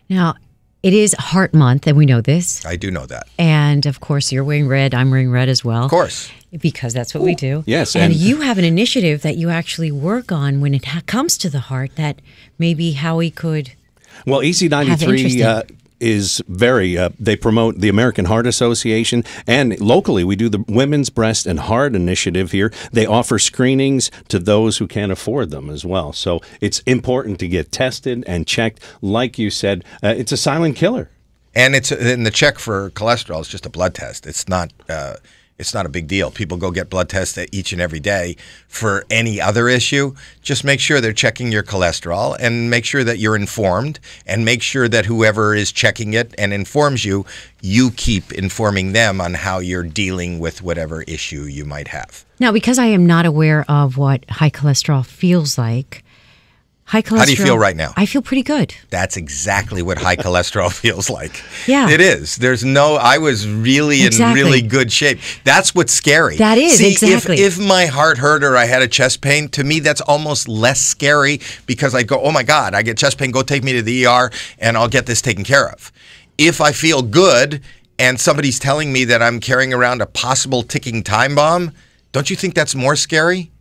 Now, it is Heart Month, and we know this. I do know that. And, of course, you're wearing red. I'm wearing red as well. Of course. Because that's what we do. Yes. And you have an initiative that you actually work on when it comes to the heart that maybe Howie could Well, EC93 is very, they promote the American Heart Association, and locally we do the Women's Breast and Heart Initiative here. They offer screenings to those who can't afford them as well. So it's important to get tested and checked. Like you said, it's a silent killer. And the check for cholesterol is just a blood test. It's not a big deal. People go get blood tests each and every day for any other issue. Just make sure they're checking your cholesterol and make sure that you're informed and make sure that whoever is checking it and informs you, you keep informing them on how you're dealing with whatever issue you might have. Now, because I am not aware of what high cholesterol feels like, high cholesterol. How do you feel right now? I feel pretty good. That's exactly what high cholesterol feels like. Yeah. It is. I was really in really good shape. That's what's scary. That is, exactly. If my heart hurt or I had a chest pain, to me that's almost less scary because I go, oh my God, I get chest pain, go take me to the ER and I'll get this taken care of. If I feel good and somebody's telling me that I'm carrying around a possible ticking time bomb, don't you think that's more scary?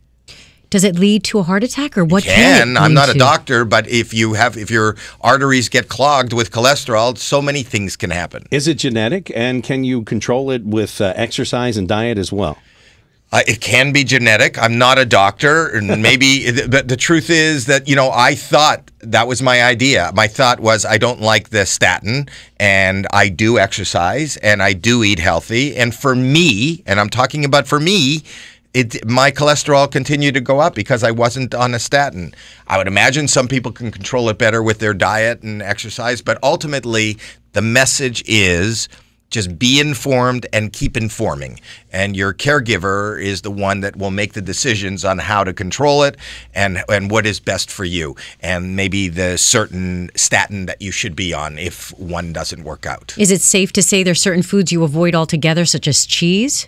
Does it lead to a heart attack, or what can? it I'm not a to? doctor, but if your arteries get clogged with cholesterol, so many things can happen. Is it genetic, and can you control it with exercise and diet as well? It can be genetic. I'm not a doctor, and maybe, but the truth is that, I thought that was my idea. My thought was I don't like the statin, and I do exercise, and I do eat healthy, and for me, and I'm talking about for me, my cholesterol continued to go up because I wasn't on a statin. I would imagine some people can control it better with their diet and exercise, but ultimately the message is just be informed and keep informing. And your caregiver is the one that will make the decisions on how to control it and what is best for you. And maybe the certain statin that you should be on if one doesn't work out. Is it safe to say there's certain foods you avoid altogether, such as cheese?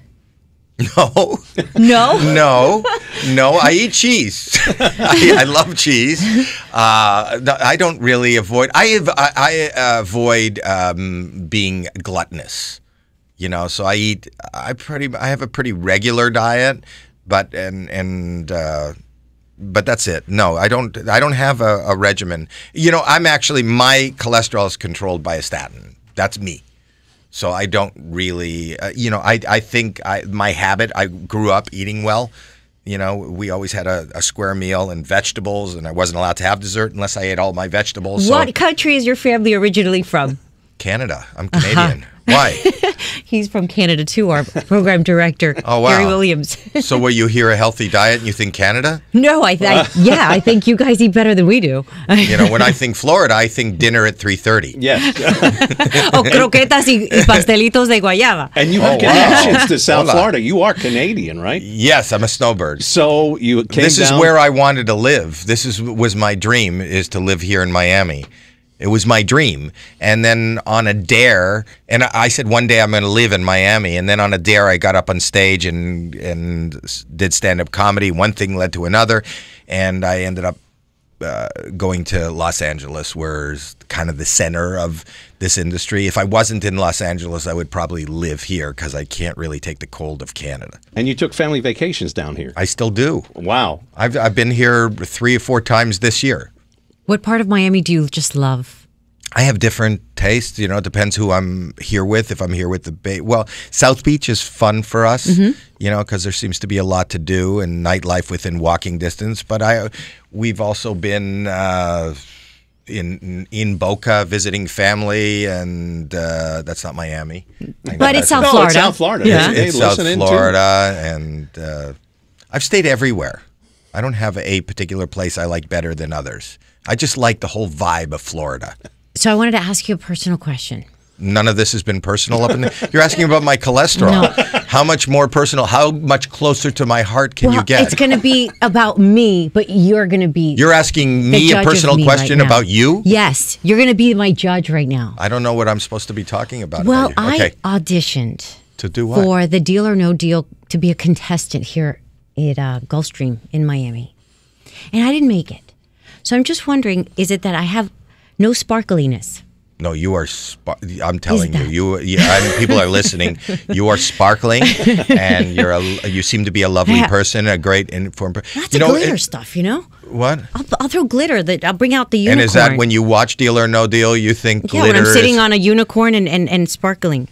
No. No? No, I eat cheese. I love cheese. I don't really avoid. I avoid being gluttonous. So I have a pretty regular diet, but that's it. No, I don't have a regimen. I'm actually, my cholesterol is controlled by a statin. That's me. So I don't really, I think my habit, I grew up eating well. We always had a square meal and vegetables, and I wasn't allowed to have dessert unless I ate all my vegetables. What country is your family originally from? Canada. I'm Canadian. Why? He's from Canada too, our program director, oh, wow. Gary Williams. So will you hear a healthy diet and you think Canada? No, I think you guys eat better than we do. When I think Florida, I think dinner at 3:30. Yes. Croquetas y pastelitos de guayaba. And you have connections to South Florida. You are Canadian, right? Yes, I'm a snowbird. So you came This is where I wanted to live. This was my dream, is to live here in Miami. It was my dream. And then on a dare, and I said one day I'm going to live in Miami. And then on a dare, I got up on stage and did stand-up comedy. One thing led to another. And I ended up going to Los Angeles, where's kind of the center of this industry. If I wasn't in Los Angeles, I would probably live here because I can't really take the cold of Canada. And you took family vacations down here. I still do. Wow. I've been here 3 or 4 times this year. What part of Miami do you just love? I have different tastes. It depends who I'm here with. If I'm here with the Bay, South Beach is fun for us, because there seems to be a lot to do and nightlife within walking distance. But we've also been in Boca visiting family, and that's not Miami. But it's South Florida. It's South Florida. Yeah. It's South Florida, and I've stayed everywhere. I don't have a particular place I like better than others. I just like the whole vibe of Florida. So I wanted to ask you a personal question. None of this has been personal up in there. You're asking about my cholesterol. No. How much more personal? How much closer to my heart can you get? It's going to be about me, but you're going to be. You're asking me a personal question about you? Yes, you're going to be my judge right now. I don't know what I'm supposed to be talking about. Well, about you. Okay. I auditioned to do what? For the Deal or No Deal to be a contestant here at Gulfstream in Miami, and I didn't make it. So I'm just wondering, is it that I have no sparkliness? No, you are. I'm telling people are listening. You are sparkling, and you seem to be a lovely person, a great informed person. Lots of glitter stuff, you know. What? I'll throw glitter. I'll bring out the unicorn. And is that when you watch Deal or No Deal, you think glitter? Yeah, when I'm sitting on a unicorn and sparkling,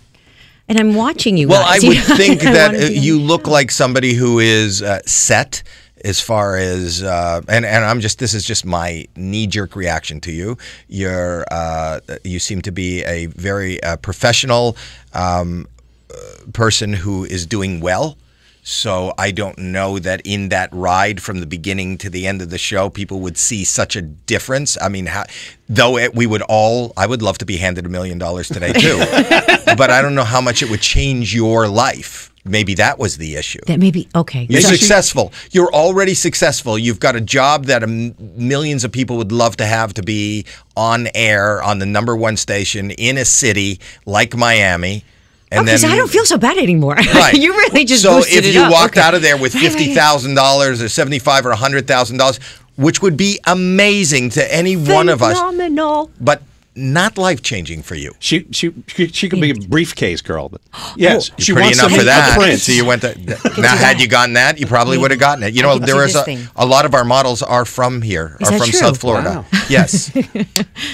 and I'm watching you. Well, guys. I would think that you look like somebody who is set. As far as and this is just my knee-jerk reaction to you. You seem to be a very professional person who is doing well. So I don't know that in that ride from the beginning to the end of the show, people would see such a difference. I mean, I would love to be handed $1 million today too, but I don't know how much it would change your life. Maybe that was the issue. That maybe, okay. You're successful. You're already successful. You've got a job that millions of people would love to have, to be on air on the #1 station in a city like Miami. And so I don't feel so bad anymore. Right. You really just so boosted if you it up. walked out of there with $50,000 or $75,000 or $100,000, which would be amazing to any one of us. Phenomenal. But not life-changing for you. She could be a briefcase girl. But yes, she pretty wants enough to for that. Print. So you went to, now, had you gotten that, you probably would have gotten it. You know, there is a lot of our models are from here, Is are that from true? South Florida. Wow. Yes,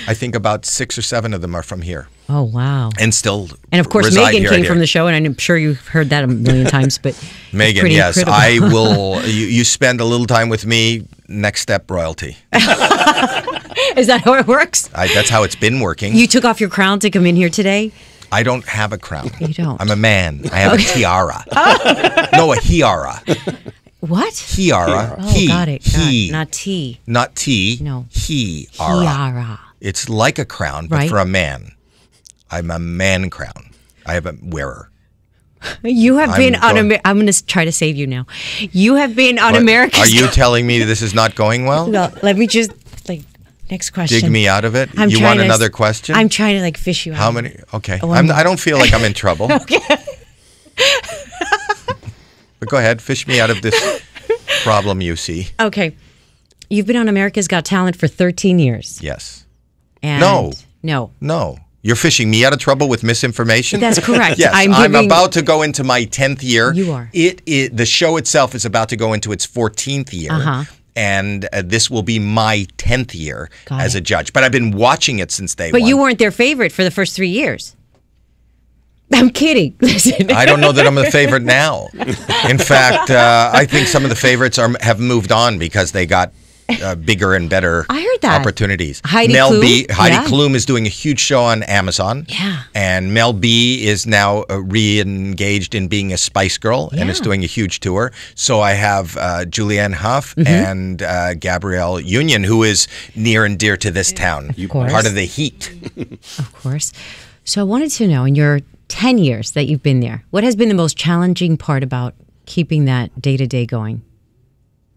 I think about 6 or 7 of them are from here. Oh, wow. And still And of course, reside Megan here, came from the show, and I'm sure you've heard that a million times. But Megan, yes, incredible. I will. You spend a little time with me. Next step, royalty. Is that how it works? That's how it's been working. You took off your crown to come in here today? I don't have a crown. You don't? I'm a man. I have a tiara. No, a hiara. What? Hiara. Oh, got it. Not T. Not T. No. Hiara. It's like a crown, but for a man. I'm a man crown. I have a wearer. You have been on I'm going to try to save you now. You have been on America's... Are you telling me this is not going well? Well, let me just, next question. Dig me out of it? You want another question? I'm trying to, fish you out. How many? Okay. I don't feel like I'm in trouble. Okay. But go ahead. Fish me out of this problem you see. Okay. You've been on America's Got Talent for 13 years. Yes. And No. You're fishing me out of trouble with misinformation? That's correct. Yes, I'm about to go into my 10th year. You are. The show itself is about to go into its 14th year. Uh-huh. And this will be my 10th year as a judge. But I've been watching it since day one. But you weren't their favorite for the first 3 years. I'm kidding. Listen. I don't know that I'm a favorite now. In fact, I think some of the favorites have moved on because they got bigger and better opportunities. Heidi Klum is doing a huge show on Amazon. Yeah. And Mel B is now re-engaged in being a Spice Girl and is doing a huge tour. So I have Julianne Hough and Gabrielle Union, who is near and dear to this town. Part of the Heat. Of course. So I wanted to know, in your 10 years that you've been there, what has been the most challenging part about keeping that day-to-day going?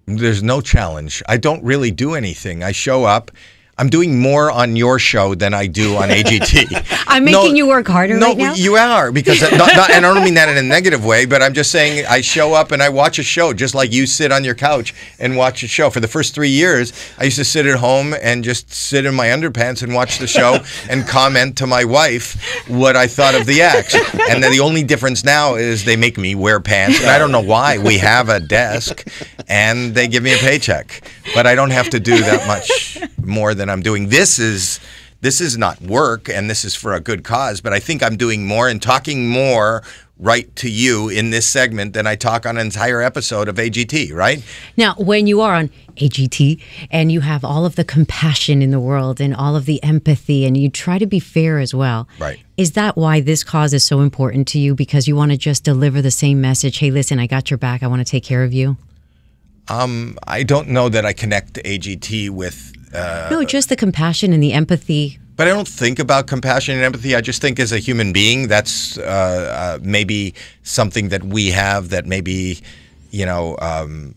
There's no challenge. I don't really do anything. I show up. I'm doing more on your show than I do on AGT. I'm making you work harder right now? No, you are. Because, and I don't mean that in a negative way, but I'm just saying I show up and I watch a show just like you sit on your couch and watch a show. For the first 3 years, I used to sit at home and just sit in my underpants and watch the show and comment to my wife what I thought of the acts. And then the only difference now is they make me wear pants. And I don't know why. We have a desk and they give me a paycheck. But I don't have to do that much more than I'm doing. This is not work, and this is for a good cause, but I think I'm doing more and talking more right to you in this segment than I talk on an entire episode of AGT, right? Now, when you are on AGT and you have all of the compassion in the world and all of the empathy and you try to be fair as well, right? Is that why this cause is so important to you? Because you want to just deliver the same message, hey, listen, I got your back, I want to take care of you? I don't know that I connect to AGT with... no, just the compassion and the empathy. But I don't think about compassion and empathy. I just think as a human being, that's maybe something that we have that maybe, that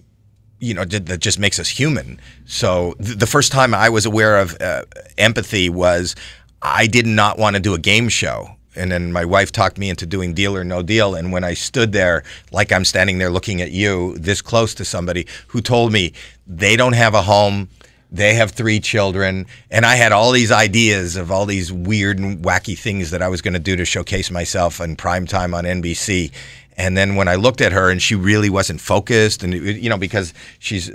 just makes us human. So the first time I was aware of empathy was I did not want to do a game show. And then my wife talked me into doing Deal or No Deal. And when I stood there, like I'm standing there looking at you, this close to somebody who told me they don't have a home, They have 3 children, and I had all these ideas of all these weird and wacky things that I was going to do to showcase myself in primetime on NBC. And then when I looked at her and she really wasn't focused, and because she's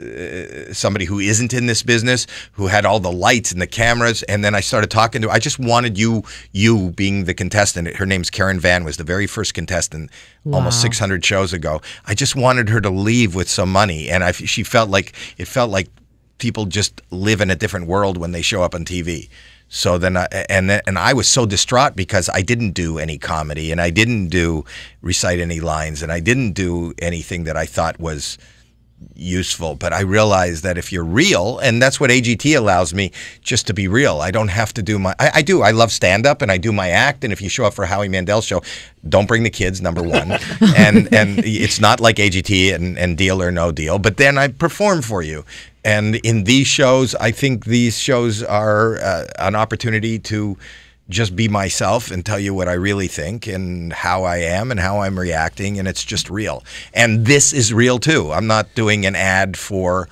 somebody who isn't in this business, who had all the lights and the cameras, and then I started talking to her. I just wanted you being the contestant. Her name's Karen Van, was the very first contestant almost 600 shows ago. I just wanted her to leave with some money, and she felt like people just live in a different world when they show up on TV. So then, I was so distraught because I didn't do any comedy, and I didn't recite any lines, and I didn't do anything that I thought was useful. But I realized that if you're real, and that's what AGT allows me, just to be real. I don't have to do I do. I love stand-up, and I do my act. And if you show up for Howie Mandel's show, don't bring the kids, number one. and it's not like AGT and Deal or No Deal. But then I perform for you. And in these shows, I think these shows are an opportunity to just be myself and tell you what I really think and how I am and how I'm reacting, and it's just real. And this is real too. I'm not doing an ad for,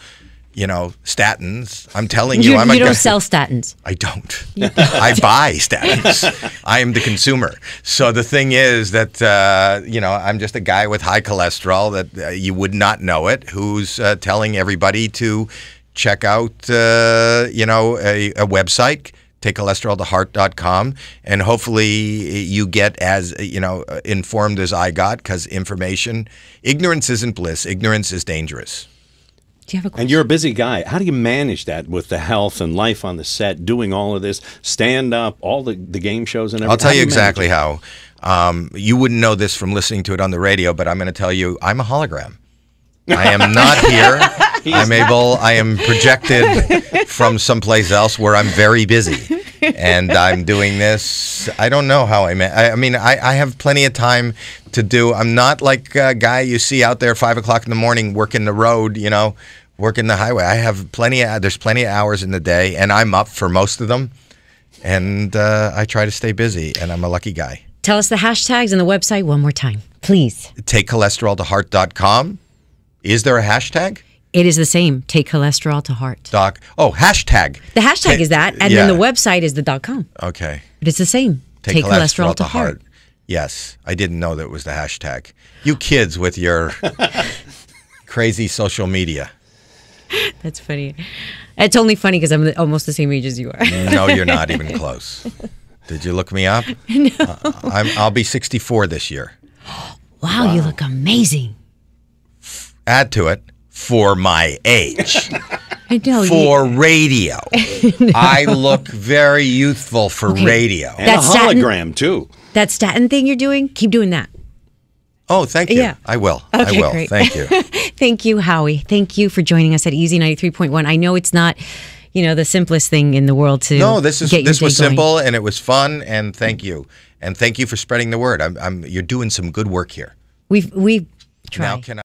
statins. I'm telling you, you don't sell statins. I don't. I buy statins. I am the consumer. So the thing is that I'm just a guy with high cholesterol that you would not know it, who's telling everybody to check out a website, takecholesteroltoheart.com, and hopefully you get as informed as I got, because ignorance isn't bliss. Ignorance is dangerous. Do you have a question? And you're a busy guy. How do you manage that with the health and life on the set, doing all of this, stand up, all the game shows and everything? I'll tell you exactly how. You wouldn't know this from listening to it on the radio, but I'm going to tell you, I'm a hologram. I am not here. I am projected from someplace else where I'm very busy. And I'm doing this. I don't know how I have plenty of time to do. I'm not like a guy you see out there 5 o'clock in the morning working the road, working the highway. I have there's plenty of hours in the day, and I'm up for most of them. And I try to stay busy, and I'm a lucky guy. Tell us the hashtags and the website one more time, please. TakeCholesterolToHeart.com. Is there a hashtag? It is the same. Take cholesterol to heart. Hashtag. The hashtag is that, and then the website is the .com. Okay. But it's the same. Take cholesterol to heart. Yes. I didn't know that was the hashtag. You kids with your crazy social media. That's funny. It's only funny because I'm almost the same age as you are. No, you're not even close. Did you look me up? No. I'll be 64 this year. Wow, you look amazing. Add to it, for my age. I know. For radio. No. I look very youthful for radio. And a hologram, too. That statin thing you're doing, keep doing that. Oh, thank you. Yeah. I will. Okay, I will. Great. Thank you. Thank you, Howie. Thank you for joining us at Easy 93.1. I know it's not, the simplest thing in the world to this was simple, and it was fun, and thank you. And thank you for spreading the word. You're doing some good work here. We've tried. Now can